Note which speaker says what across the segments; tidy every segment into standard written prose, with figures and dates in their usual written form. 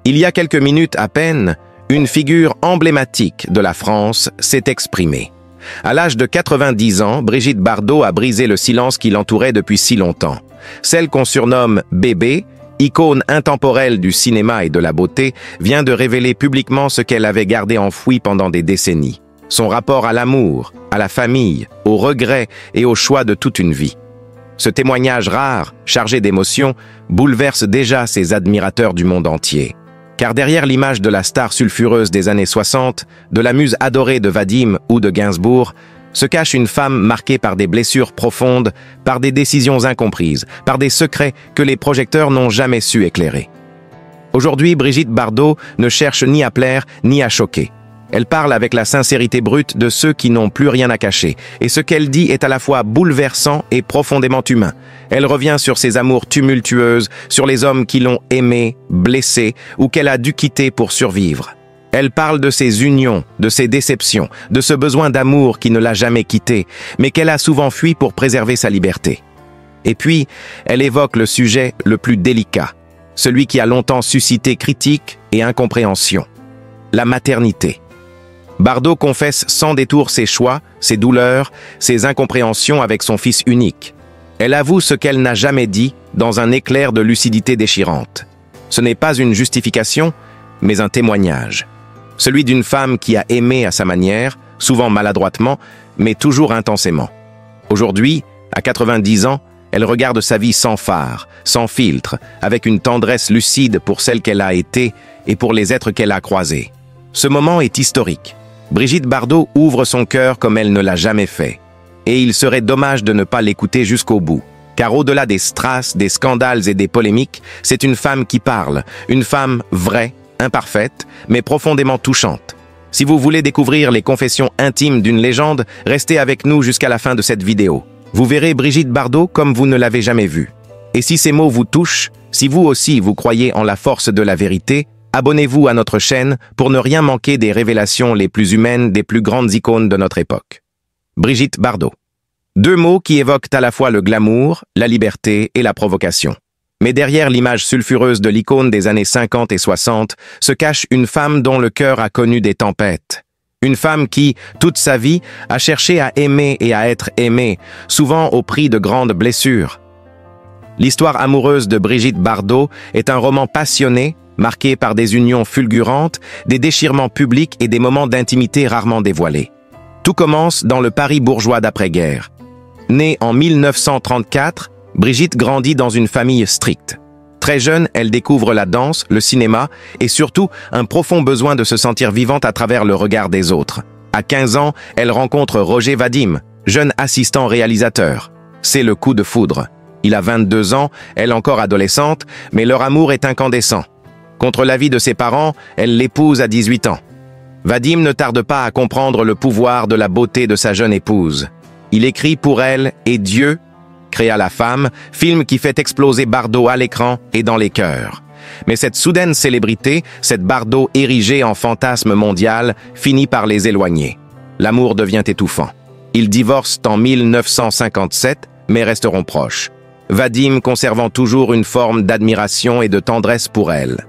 Speaker 1: Il y a quelques minutes à peine, une figure emblématique de la France s'est exprimée. À l'âge de 90 ans, Brigitte Bardot a brisé le silence qui l'entourait depuis si longtemps. Celle qu'on surnomme Bébé, icône intemporelle du cinéma et de la beauté, vient de révéler publiquement ce qu'elle avait gardé enfoui pendant des décennies. Son rapport à l'amour, à la famille, au regret et au choix de toute une vie. Ce témoignage rare, chargé d'émotions, bouleverse déjà ses admirateurs du monde entier. Car derrière l'image de la star sulfureuse des années 60, de la muse adorée de Vadim ou de Gainsbourg, se cache une femme marquée par des blessures profondes, par des décisions incomprises, par des secrets que les projecteurs n'ont jamais su éclairer. Aujourd'hui, Brigitte Bardot ne cherche ni à plaire ni à choquer. Elle parle avec la sincérité brute de ceux qui n'ont plus rien à cacher, et ce qu'elle dit est à la fois bouleversant et profondément humain. Elle revient sur ses amours tumultueuses, sur les hommes qui l'ont aimée, blessée, ou qu'elle a dû quitter pour survivre. Elle parle de ses unions, de ses déceptions, de ce besoin d'amour qui ne l'a jamais quittée, mais qu'elle a souvent fui pour préserver sa liberté. Et puis, elle évoque le sujet le plus délicat, celui qui a longtemps suscité critiques et incompréhension, la maternité. Bardot confesse sans détour ses choix, ses douleurs, ses incompréhensions avec son fils unique. Elle avoue ce qu'elle n'a jamais dit dans un éclair de lucidité déchirante. Ce n'est pas une justification, mais un témoignage. Celui d'une femme qui a aimé à sa manière, souvent maladroitement, mais toujours intensément. Aujourd'hui, à 90 ans, elle regarde sa vie sans phare, sans filtre, avec une tendresse lucide pour celle qu'elle a été et pour les êtres qu'elle a croisés. Ce moment est historique. Brigitte Bardot ouvre son cœur comme elle ne l'a jamais fait. Et il serait dommage de ne pas l'écouter jusqu'au bout. Car au-delà des strass, des scandales et des polémiques, c'est une femme qui parle, une femme vraie, imparfaite, mais profondément touchante. Si vous voulez découvrir les confessions intimes d'une légende, restez avec nous jusqu'à la fin de cette vidéo. Vous verrez Brigitte Bardot comme vous ne l'avez jamais vue. Et si ces mots vous touchent, si vous aussi vous croyez en la force de la vérité, abonnez-vous à notre chaîne pour ne rien manquer des révélations les plus humaines des plus grandes icônes de notre époque. Brigitte Bardot. Deux mots qui évoquent à la fois le glamour, la liberté et la provocation. Mais derrière l'image sulfureuse de l'icône des années 50 et 60 se cache une femme dont le cœur a connu des tempêtes. Une femme qui, toute sa vie, a cherché à aimer et à être aimée, souvent au prix de grandes blessures. L'histoire amoureuse de Brigitte Bardot est un roman passionné, marqué par des unions fulgurantes, des déchirements publics et des moments d'intimité rarement dévoilés. Tout commence dans le Paris bourgeois d'après-guerre. Née en 1934, Brigitte grandit dans une famille stricte. Très jeune, elle découvre la danse, le cinéma et surtout un profond besoin de se sentir vivante à travers le regard des autres. À 15 ans, elle rencontre Roger Vadim, jeune assistant réalisateur. C'est le coup de foudre. Il a 22 ans, elle encore adolescente, mais leur amour est incandescent. Contre l'avis de ses parents, elle l'épouse à 18 ans. Vadim ne tarde pas à comprendre le pouvoir de la beauté de sa jeune épouse. Il écrit pour elle et Dieu créa la femme, film qui fait exploser Bardot à l'écran et dans les cœurs. Mais cette soudaine célébrité, cette Bardot érigée en fantasme mondial, finit par les éloigner. L'amour devient étouffant. Ils divorcent en 1957, mais resteront proches. Vadim conservant toujours une forme d'admiration et de tendresse pour elle.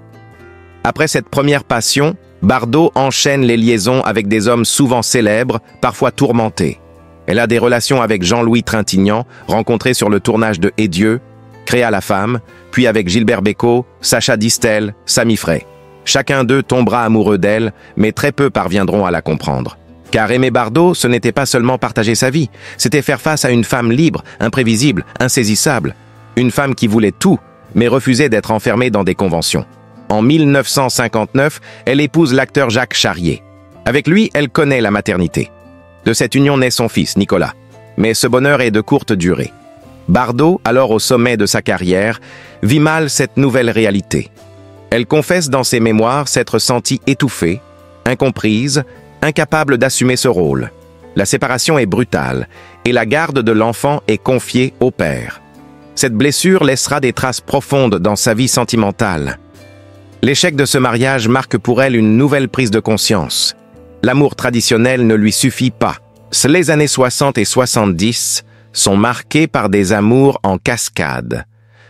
Speaker 1: Après cette première passion, Bardot enchaîne les liaisons avec des hommes souvent célèbres, parfois tourmentés. Elle a des relations avec Jean-Louis Trintignant, rencontré sur le tournage de Et Dieu, Créa la femme, puis avec Gilbert Bécaud, Sacha Distel, Sami Frey. Chacun d'eux tombera amoureux d'elle, mais très peu parviendront à la comprendre. Car aimer Bardot, ce n'était pas seulement partager sa vie, c'était faire face à une femme libre, imprévisible, insaisissable. Une femme qui voulait tout, mais refusait d'être enfermée dans des conventions. En 1959, elle épouse l'acteur Jacques Charrier. Avec lui, elle connaît la maternité. De cette union naît son fils, Nicolas. Mais ce bonheur est de courte durée. Bardot, alors au sommet de sa carrière, vit mal cette nouvelle réalité. Elle confesse dans ses mémoires s'être sentie étouffée, incomprise, incapable d'assumer ce rôle. La séparation est brutale et la garde de l'enfant est confiée au père. Cette blessure laissera des traces profondes dans sa vie sentimentale. L'échec de ce mariage marque pour elle une nouvelle prise de conscience. L'amour traditionnel ne lui suffit pas. Les années 60 et 70 sont marquées par des amours en cascade.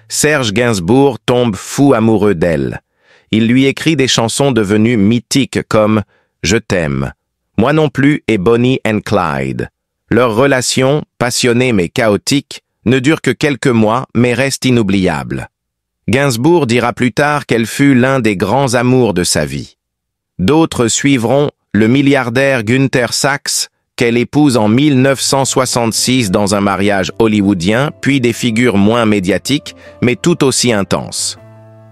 Speaker 1: Serge Gainsbourg tombe fou amoureux d'elle. il lui écrit des chansons devenues mythiques comme « Je t'aime »,« Moi non plus » et « Bonnie and Clyde ». Leur relation, passionnée mais chaotique, ne dure que quelques mois mais reste inoubliable. Gainsbourg dira plus tard qu'elle fut l'un des grands amours de sa vie. D'autres suivront le milliardaire Günther Sachs, qu'elle épouse en 1966 dans un mariage hollywoodien, puis des figures moins médiatiques, mais tout aussi intenses.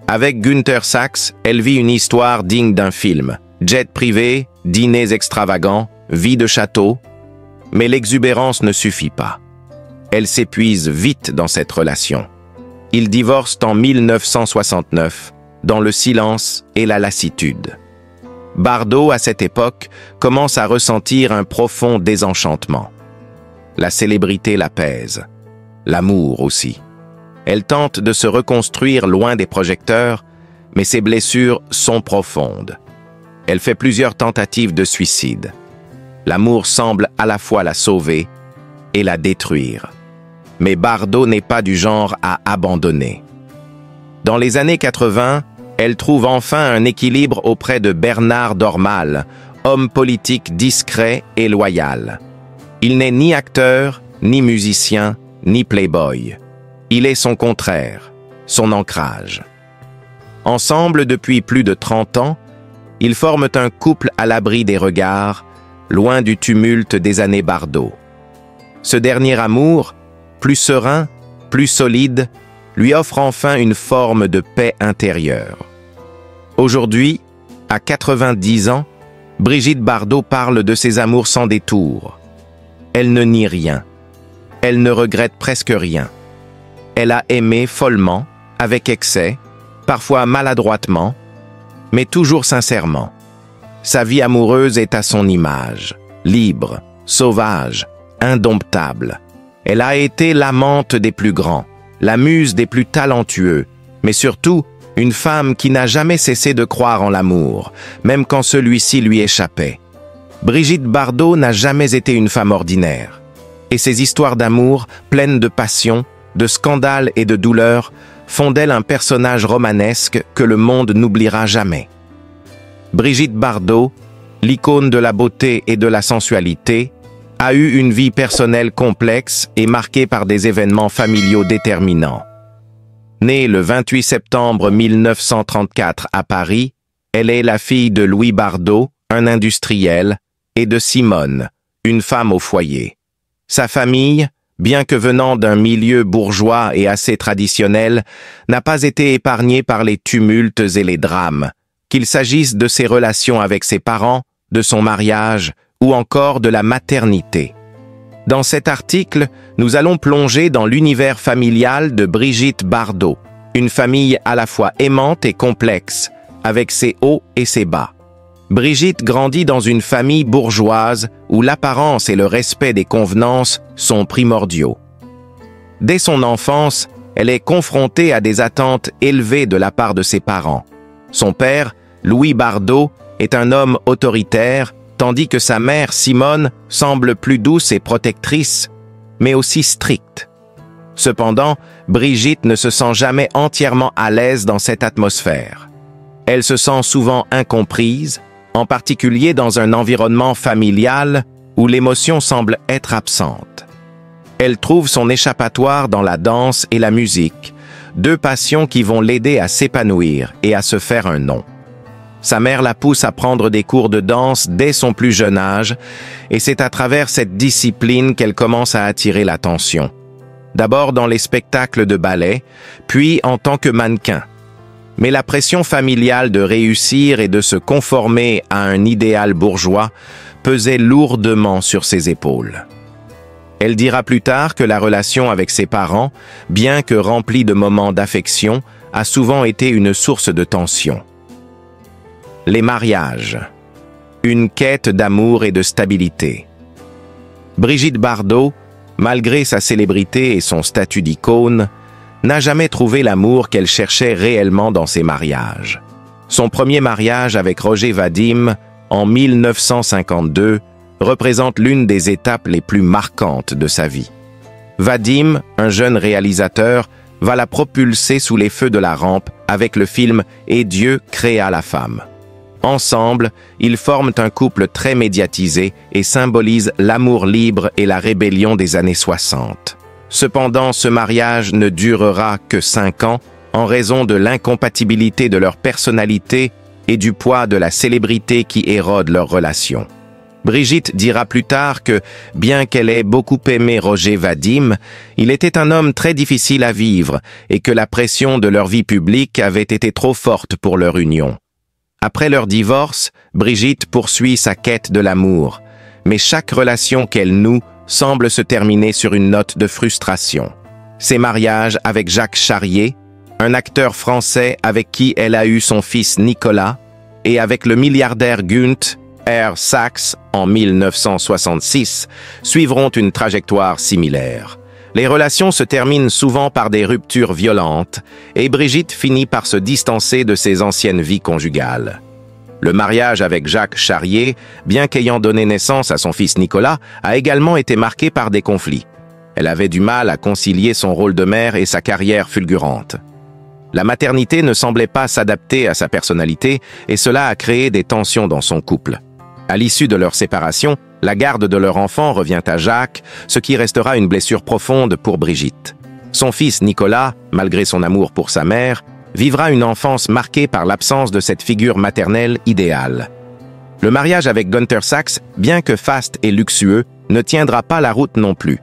Speaker 1: Avec Günther Sachs, elle vit une histoire digne d'un film. Jet privé, dîners extravagants, vie de château. Mais l'exubérance ne suffit pas. Elle s'épuise vite dans cette relation. Ils divorcent en 1969, dans le silence et la lassitude. Bardot, à cette époque, commence à ressentir un profond désenchantement. La célébrité l'apaise, l'amour aussi. Elle tente de se reconstruire loin des projecteurs, mais ses blessures sont profondes. Elle fait plusieurs tentatives de suicide. L'amour semble à la fois la sauver et la détruire. Mais Bardot n'est pas du genre à abandonner. Dans les années 80, elle trouve enfin un équilibre auprès de Bernard Dormal, homme politique discret et loyal. Il n'est ni acteur, ni musicien, ni playboy. Il est son contraire, son ancrage. Ensemble depuis plus de 30 ans, ils forment un couple à l'abri des regards, loin du tumulte des années Bardot. Ce dernier amour, plus serein, plus solide, lui offre enfin une forme de paix intérieure. Aujourd'hui, à 90 ans, Brigitte Bardot parle de ses amours sans détour. Elle ne nie rien. Elle ne regrette presque rien. Elle a aimé follement, avec excès, parfois maladroitement, mais toujours sincèrement. Sa vie amoureuse est à son image, libre, sauvage, indomptable. Elle a été l'amante des plus grands, la muse des plus talentueux, mais surtout une femme qui n'a jamais cessé de croire en l'amour, même quand celui-ci lui échappait. Brigitte Bardot n'a jamais été une femme ordinaire, et ses histoires d'amour, pleines de passion, de scandales et de douleurs, font d'elle un personnage romanesque que le monde n'oubliera jamais. Brigitte Bardot, l'icône de la beauté et de la sensualité, a eu une vie personnelle complexe et marquée par des événements familiaux déterminants. Née le 28 septembre 1934 à Paris, elle est la fille de Louis Bardot, un industriel, et de Simone, une femme au foyer. Sa famille, bien que venant d'un milieu bourgeois et assez traditionnel, n'a pas été épargnée par les tumultes et les drames, qu'il s'agisse de ses relations avec ses parents, de son mariage ou encore de la maternité. Dans cet article, nous allons plonger dans l'univers familial de Brigitte Bardot, une famille à la fois aimante et complexe, avec ses hauts et ses bas. Brigitte grandit dans une famille bourgeoise où l'apparence et le respect des convenances sont primordiaux. Dès son enfance, elle est confrontée à des attentes élevées de la part de ses parents. Son père, Louis Bardot, est un homme autoritaire, tandis que sa mère, Simone, semble plus douce et protectrice, mais aussi stricte. Cependant, Brigitte ne se sent jamais entièrement à l'aise dans cette atmosphère. Elle se sent souvent incomprise, en particulier dans un environnement familial où l'émotion semble être absente. Elle trouve son échappatoire dans la danse et la musique, deux passions qui vont l'aider à s'épanouir et à se faire un nom. Sa mère la pousse à prendre des cours de danse dès son plus jeune âge, et c'est à travers cette discipline qu'elle commence à attirer l'attention. D'abord dans les spectacles de ballet, puis en tant que mannequin. Mais la pression familiale de réussir et de se conformer à un idéal bourgeois pesait lourdement sur ses épaules. Elle dira plus tard que la relation avec ses parents, bien que remplie de moments d'affection, a souvent été une source de tension. Les mariages. Une quête d'amour et de stabilité. Brigitte Bardot, malgré sa célébrité et son statut d'icône, n'a jamais trouvé l'amour qu'elle cherchait réellement dans ses mariages. Son premier mariage avec Roger Vadim, en 1952, représente l'une des étapes les plus marquantes de sa vie. Vadim, un jeune réalisateur, va la propulser sous les feux de la rampe avec le film « Et Dieu créa la femme ». Ensemble, ils forment un couple très médiatisé et symbolisent l'amour libre et la rébellion des années 60. Cependant, ce mariage ne durera que 5 ans en raison de l'incompatibilité de leur personnalité et du poids de la célébrité qui érode leur relation. Brigitte dira plus tard que, bien qu'elle ait beaucoup aimé Roger Vadim, il était un homme très difficile à vivre et que la pression de leur vie publique avait été trop forte pour leur union. Après leur divorce, Brigitte poursuit sa quête de l'amour, mais chaque relation qu'elle noue semble se terminer sur une note de frustration. Ses mariages avec Jacques Charrier, un acteur français avec qui elle a eu son fils Nicolas, et avec le milliardaire Günther Sachs en 1966, suivront une trajectoire similaire. Les relations se terminent souvent par des ruptures violentes et Brigitte finit par se distancer de ses anciennes vies conjugales. Le mariage avec Jacques Charrier, bien qu'ayant donné naissance à son fils Nicolas, a également été marqué par des conflits. Elle avait du mal à concilier son rôle de mère et sa carrière fulgurante. La maternité ne semblait pas s'adapter à sa personnalité et cela a créé des tensions dans son couple. À l'issue de leur séparation, la garde de leur enfant revient à Jacques, ce qui restera une blessure profonde pour Brigitte. Son fils Nicolas, malgré son amour pour sa mère, vivra une enfance marquée par l'absence de cette figure maternelle idéale. Le mariage avec Günther Sachs, bien que faste et luxueux, ne tiendra pas la route non plus.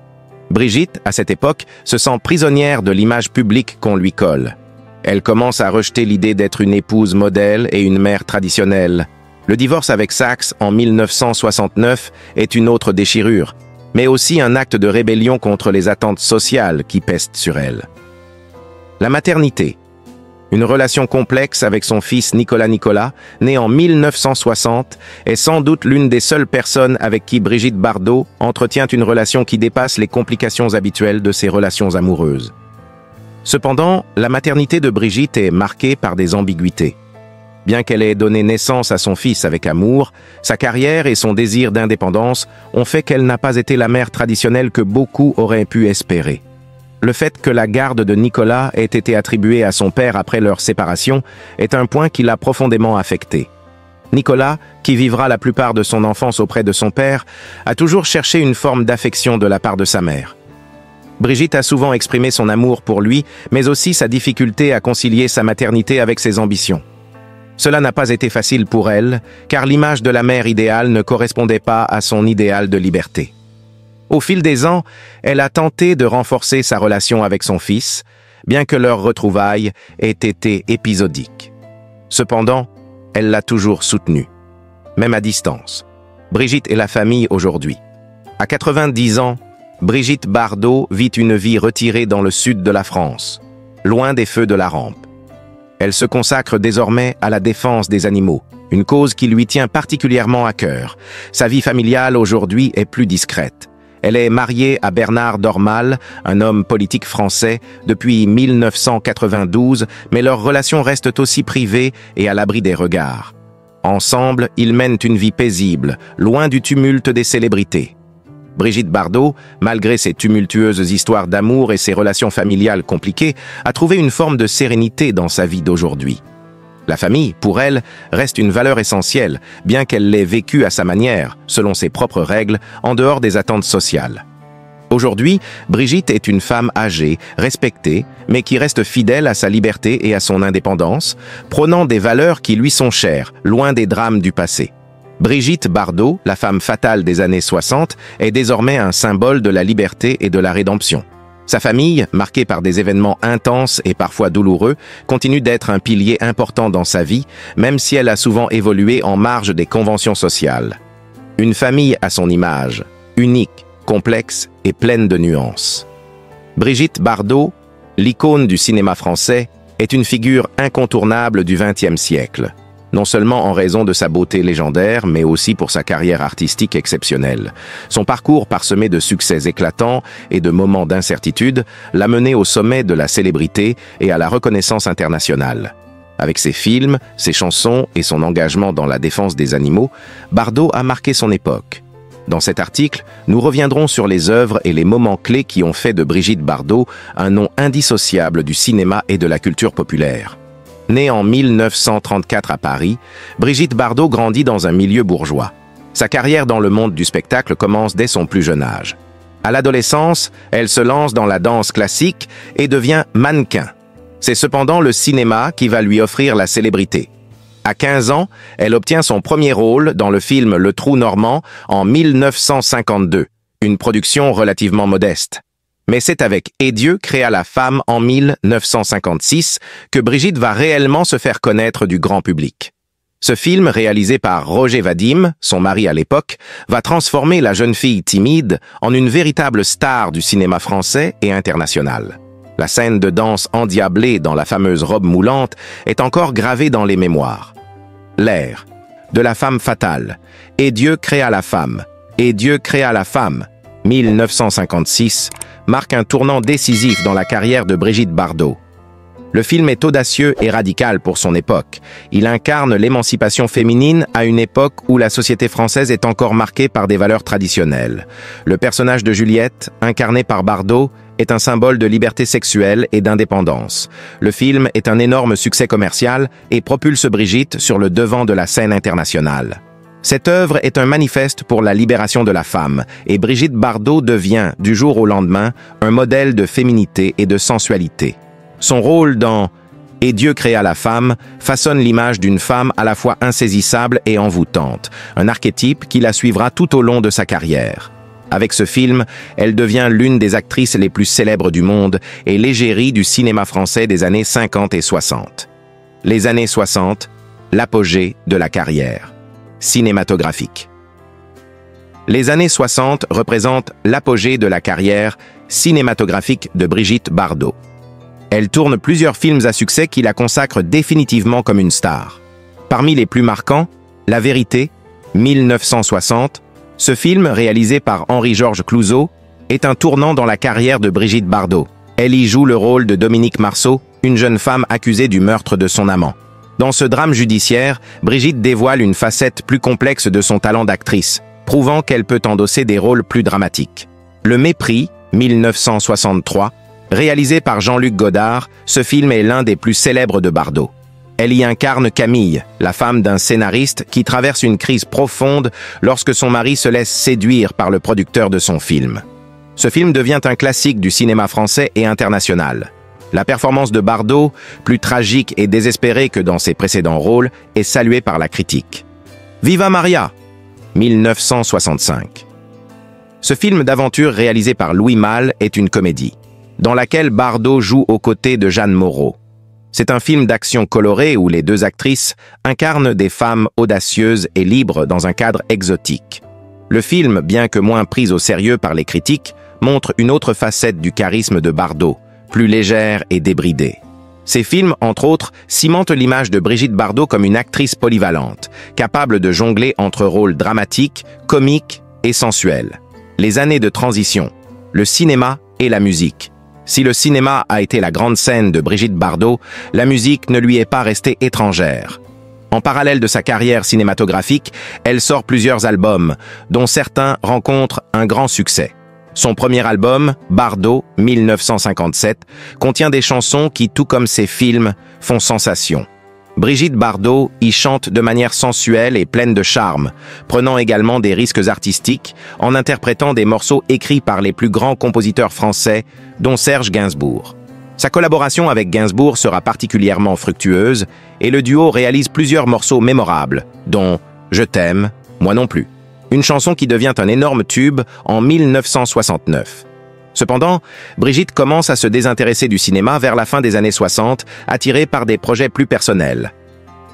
Speaker 1: Brigitte, à cette époque, se sent prisonnière de l'image publique qu'on lui colle. Elle commence à rejeter l'idée d'être une épouse modèle et une mère traditionnelle. Le divorce avec Sachs en 1969 est une autre déchirure, mais aussi un acte de rébellion contre les attentes sociales qui pèsent sur elle. La maternité. Une relation complexe avec son fils Nicolas, né en 1960, est sans doute l'une des seules personnes avec qui Brigitte Bardot entretient une relation qui dépasse les complications habituelles de ses relations amoureuses. Cependant, la maternité de Brigitte est marquée par des ambiguïtés. Bien qu'elle ait donné naissance à son fils avec amour, sa carrière et son désir d'indépendance ont fait qu'elle n'a pas été la mère traditionnelle que beaucoup auraient pu espérer. Le fait que la garde de Nicolas ait été attribuée à son père après leur séparation est un point qui l'a profondément affecté. Nicolas, qui vivra la plupart de son enfance auprès de son père, a toujours cherché une forme d'affection de la part de sa mère. Brigitte a souvent exprimé son amour pour lui, mais aussi sa difficulté à concilier sa maternité avec ses ambitions. Cela n'a pas été facile pour elle, car l'image de la mère idéale ne correspondait pas à son idéal de liberté. Au fil des ans, elle a tenté de renforcer sa relation avec son fils, bien que leurs retrouvailles aient été épisodiques. Cependant, elle l'a toujours soutenu, même à distance. Brigitte et la famille aujourd'hui. À 90 ans, Brigitte Bardot vit une vie retirée dans le sud de la France, loin des feux de la rampe. Elle se consacre désormais à la défense des animaux, une cause qui lui tient particulièrement à cœur. Sa vie familiale aujourd'hui est plus discrète. Elle est mariée à Bernard Dormal, un homme politique français, depuis 1992, mais leurs relations restent aussi privées et à l'abri des regards. Ensemble, ils mènent une vie paisible, loin du tumulte des célébrités. Brigitte Bardot, malgré ses tumultueuses histoires d'amour et ses relations familiales compliquées, a trouvé une forme de sérénité dans sa vie d'aujourd'hui. La famille, pour elle, reste une valeur essentielle, bien qu'elle l'ait vécue à sa manière, selon ses propres règles, en dehors des attentes sociales. Aujourd'hui, Brigitte est une femme âgée, respectée, mais qui reste fidèle à sa liberté et à son indépendance, prônant des valeurs qui lui sont chères, loin des drames du passé. Brigitte Bardot, la femme fatale des années 60, est désormais un symbole de la liberté et de la rédemption. Sa famille, marquée par des événements intenses et parfois douloureux, continue d'être un pilier important dans sa vie, même si elle a souvent évolué en marge des conventions sociales. Une famille à son image, unique, complexe et pleine de nuances. Brigitte Bardot, l'icône du cinéma français, est une figure incontournable du XXe siècle. Non seulement en raison de sa beauté légendaire, mais aussi pour sa carrière artistique exceptionnelle. Son parcours parsemé de succès éclatants et de moments d'incertitude l'a mené au sommet de la célébrité et à la reconnaissance internationale. Avec ses films, ses chansons et son engagement dans la défense des animaux, Bardot a marqué son époque. Dans cet article, nous reviendrons sur les œuvres et les moments clés qui ont fait de Brigitte Bardot un nom indissociable du cinéma et de la culture populaire. Née en 1934 à Paris, Brigitte Bardot grandit dans un milieu bourgeois. Sa carrière dans le monde du spectacle commence dès son plus jeune âge. À l'adolescence, elle se lance dans la danse classique et devient mannequin. C'est cependant le cinéma qui va lui offrir la célébrité. À 15 ans, elle obtient son premier rôle dans le film Le Trou Normand en 1952, une production relativement modeste. Mais c'est avec Et Dieu créa la femme en 1956 que Brigitte va réellement se faire connaître du grand public. Ce film, réalisé par Roger Vadim, son mari à l'époque, va transformer la jeune fille timide en une véritable star du cinéma français et international. La scène de danse endiablée dans la fameuse robe moulante est encore gravée dans les mémoires. L'air de la femme fatale, Et Dieu créa la femme, Et Dieu créa la femme, 1956, marque un tournant décisif dans la carrière de Brigitte Bardot. Le film est audacieux et radical pour son époque. Il incarne l'émancipation féminine à une époque où la société française est encore marquée par des valeurs traditionnelles. Le personnage de Juliette, incarné par Bardot, est un symbole de liberté sexuelle et d'indépendance. Le film est un énorme succès commercial et propulse Brigitte sur le devant de la scène internationale. Cette œuvre est un manifeste pour la libération de la femme, et Brigitte Bardot devient, du jour au lendemain, un modèle de féminité et de sensualité. Son rôle dans « Et Dieu créa la femme » façonne l'image d'une femme à la fois insaisissable et envoûtante, un archétype qui la suivra tout au long de sa carrière. Avec ce film, elle devient l'une des actrices les plus célèbres du monde et l'égérie du cinéma français des années 50 et 60. Les années 60, l'apogée de la carrière cinématographique. Les années 60 représentent l'apogée de la carrière cinématographique de Brigitte Bardot. Elle tourne plusieurs films à succès qui la consacrent définitivement comme une star. Parmi les plus marquants, La Vérité, 1960, ce film, réalisé par Henri-Georges Clouzot, est un tournant dans la carrière de Brigitte Bardot. Elle y joue le rôle de Dominique Marceau, une jeune femme accusée du meurtre de son amant. Dans ce drame judiciaire, Brigitte dévoile une facette plus complexe de son talent d'actrice, prouvant qu'elle peut endosser des rôles plus dramatiques. Le Mépris, 1963, réalisé par Jean-Luc Godard, ce film est l'un des plus célèbres de Bardot. Elle y incarne Camille, la femme d'un scénariste qui traverse une crise profonde lorsque son mari se laisse séduire par le producteur de son film. Ce film devient un classique du cinéma français et international. La performance de Bardot, plus tragique et désespérée que dans ses précédents rôles, est saluée par la critique. Viva Maria, 1965. Ce film d'aventure réalisé par Louis Malle est une comédie, dans laquelle Bardot joue aux côtés de Jeanne Moreau. C'est un film d'action coloré où les deux actrices incarnent des femmes audacieuses et libres dans un cadre exotique. Le film, bien que moins pris au sérieux par les critiques, montre une autre facette du charisme de Bardot, plus légère et débridée. Ces films, entre autres, cimentent l'image de Brigitte Bardot comme une actrice polyvalente, capable de jongler entre rôles dramatiques, comiques et sensuels. Les années de transition, le cinéma et la musique. Si le cinéma a été la grande scène de Brigitte Bardot, la musique ne lui est pas restée étrangère. En parallèle de sa carrière cinématographique, elle sort plusieurs albums, dont certains rencontrent un grand succès. Son premier album, Bardot, 1957, contient des chansons qui, tout comme ses films, font sensation. Brigitte Bardot y chante de manière sensuelle et pleine de charme, prenant également des risques artistiques en interprétant des morceaux écrits par les plus grands compositeurs français, dont Serge Gainsbourg. Sa collaboration avec Gainsbourg sera particulièrement fructueuse et le duo réalise plusieurs morceaux mémorables, dont « Je t'aime, moi non plus », une chanson qui devient un énorme tube en 1969. Cependant, Brigitte commence à se désintéresser du cinéma vers la fin des années 60, attirée par des projets plus personnels.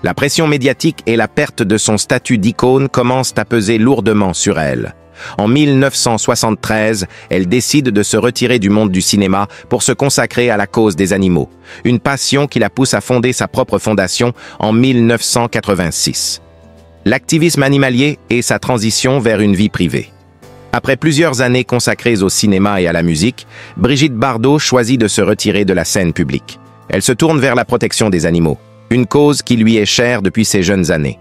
Speaker 1: La pression médiatique et la perte de son statut d'icône commencent à peser lourdement sur elle. En 1973, elle décide de se retirer du monde du cinéma pour se consacrer à la cause des animaux, une passion qui la pousse à fonder sa propre fondation en 1986. L'activisme animalier et sa transition vers une vie privée. Après plusieurs années consacrées au cinéma et à la musique, Brigitte Bardot choisit de se retirer de la scène publique. Elle se tourne vers la protection des animaux, une cause qui lui est chère depuis ses jeunes années.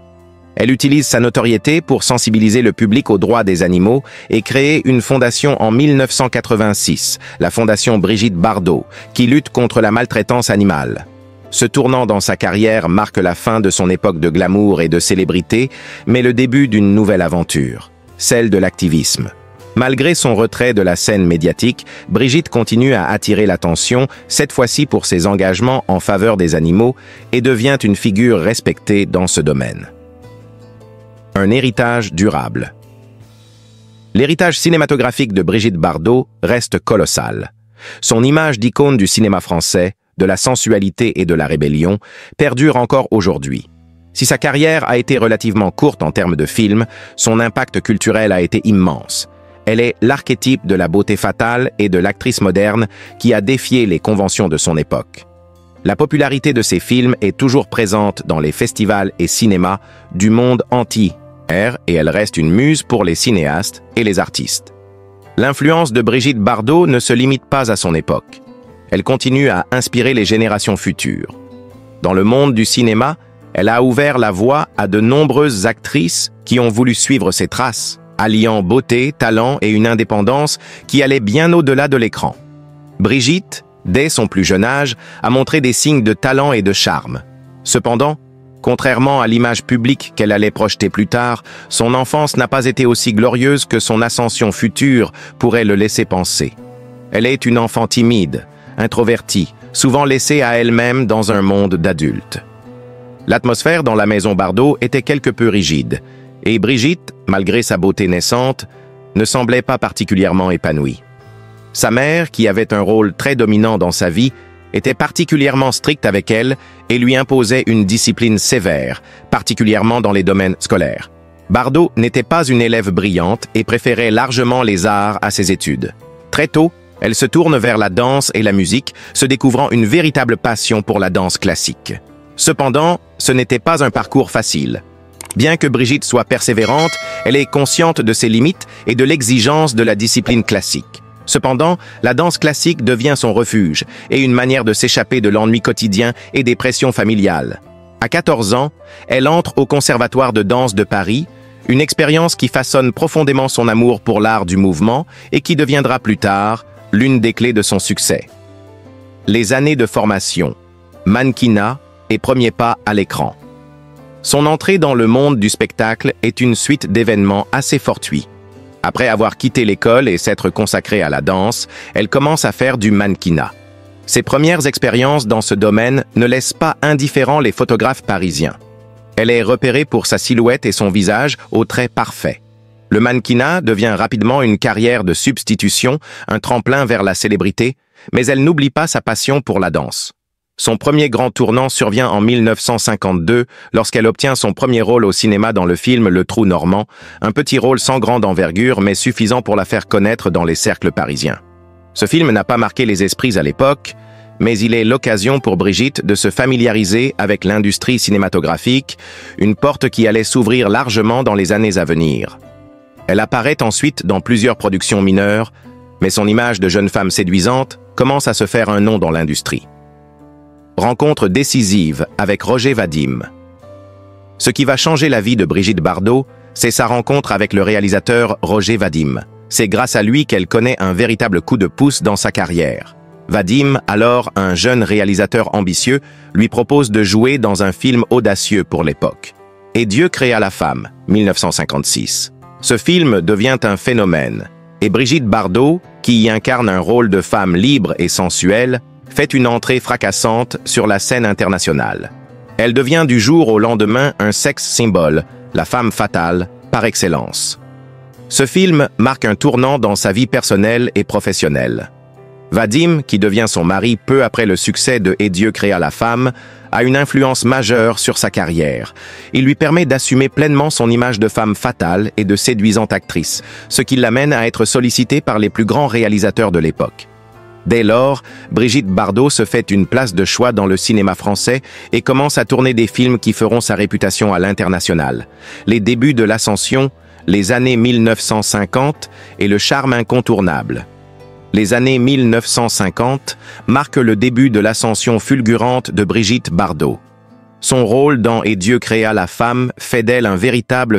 Speaker 1: Elle utilise sa notoriété pour sensibiliser le public aux droits des animaux et créer une fondation en 1986, la Fondation Brigitte Bardot, qui lutte contre la maltraitance animale. Ce tournant dans sa carrière marque la fin de son époque de glamour et de célébrité, mais le début d'une nouvelle aventure, celle de l'activisme. Malgré son retrait de la scène médiatique, Brigitte continue à attirer l'attention, cette fois-ci pour ses engagements en faveur des animaux, et devient une figure respectée dans ce domaine. Un héritage durable. L'héritage cinématographique de Brigitte Bardot reste colossal. Son image d'icône du cinéma français, de la sensualité et de la rébellion, perdure encore aujourd'hui. Si sa carrière a été relativement courte en termes de films, son impact culturel a été immense. Elle est l'archétype de la beauté fatale et de l'actrice moderne qui a défié les conventions de son époque. La popularité de ses films est toujours présente dans les festivals et cinémas du monde entier, et elle reste une muse pour les cinéastes et les artistes. L'influence de Brigitte Bardot ne se limite pas à son époque. Elle continue à inspirer les générations futures. Dans le monde du cinéma, elle a ouvert la voie à de nombreuses actrices qui ont voulu suivre ses traces, alliant beauté, talent et une indépendance qui allait bien au-delà de l'écran. Brigitte, dès son plus jeune âge, a montré des signes de talent et de charme. Cependant, contrairement à l'image publique qu'elle allait projeter plus tard, son enfance n'a pas été aussi glorieuse que son ascension future pourrait le laisser penser. Elle est une enfant timide, introvertie, souvent laissée à elle-même dans un monde d'adultes. L'atmosphère dans la maison Bardot était quelque peu rigide, et Brigitte, malgré sa beauté naissante, ne semblait pas particulièrement épanouie. Sa mère, qui avait un rôle très dominant dans sa vie, était particulièrement stricte avec elle et lui imposait une discipline sévère, particulièrement dans les domaines scolaires. Bardot n'était pas une élève brillante et préférait largement les arts à ses études. Très tôt, elle se tourne vers la danse et la musique, se découvrant une véritable passion pour la danse classique. Cependant, ce n'était pas un parcours facile. Bien que Brigitte soit persévérante, elle est consciente de ses limites et de l'exigence de la discipline classique. Cependant, la danse classique devient son refuge et une manière de s'échapper de l'ennui quotidien et des pressions familiales. À 14 ans, elle entre au Conservatoire de danse de Paris, une expérience qui façonne profondément son amour pour l'art du mouvement et qui deviendra plus tard l'une des clés de son succès. Les années de formation, mannequinat et premiers pas à l'écran. Son entrée dans le monde du spectacle est une suite d'événements assez fortuits. Après avoir quitté l'école et s'être consacrée à la danse, elle commence à faire du mannequinat. Ses premières expériences dans ce domaine ne laissent pas indifférents les photographes parisiens. Elle est repérée pour sa silhouette et son visage aux traits parfaits. Le mannequinat devient rapidement une carrière de substitution, un tremplin vers la célébrité, mais elle n'oublie pas sa passion pour la danse. Son premier grand tournant survient en 1952, lorsqu'elle obtient son premier rôle au cinéma dans le film Le Trou Normand, un petit rôle sans grande envergure, mais suffisant pour la faire connaître dans les cercles parisiens. Ce film n'a pas marqué les esprits à l'époque, mais il est l'occasion pour Brigitte de se familiariser avec l'industrie cinématographique, une porte qui allait s'ouvrir largement dans les années à venir. Elle apparaît ensuite dans plusieurs productions mineures, mais son image de jeune femme séduisante commence à se faire un nom dans l'industrie. Rencontre décisive avec Roger Vadim. Ce qui va changer la vie de Brigitte Bardot, c'est sa rencontre avec le réalisateur Roger Vadim. C'est grâce à lui qu'elle connaît un véritable coup de pouce dans sa carrière. Vadim, alors un jeune réalisateur ambitieux, lui propose de jouer dans un film audacieux pour l'époque. Et Dieu créa la femme, 1956. Ce film devient un phénomène, et Brigitte Bardot, qui y incarne un rôle de femme libre et sensuelle, fait une entrée fracassante sur la scène internationale. Elle devient du jour au lendemain un sex symbole, la femme fatale, par excellence. Ce film marque un tournant dans sa vie personnelle et professionnelle. Vadim, qui devient son mari peu après le succès de Et Dieu créa la femme, a une influence majeure sur sa carrière. Il lui permet d'assumer pleinement son image de femme fatale et de séduisante actrice, ce qui l'amène à être sollicitée par les plus grands réalisateurs de l'époque. Dès lors, Brigitte Bardot se fait une place de choix dans le cinéma français et commence à tourner des films qui feront sa réputation à l'international. Les débuts de l'ascension, les années 1950 et le charme incontournable. Les années 1950 marquent le début de l'ascension fulgurante de Brigitte Bardot. Son rôle dans Et Dieu créa la femme fait d'elle un véritable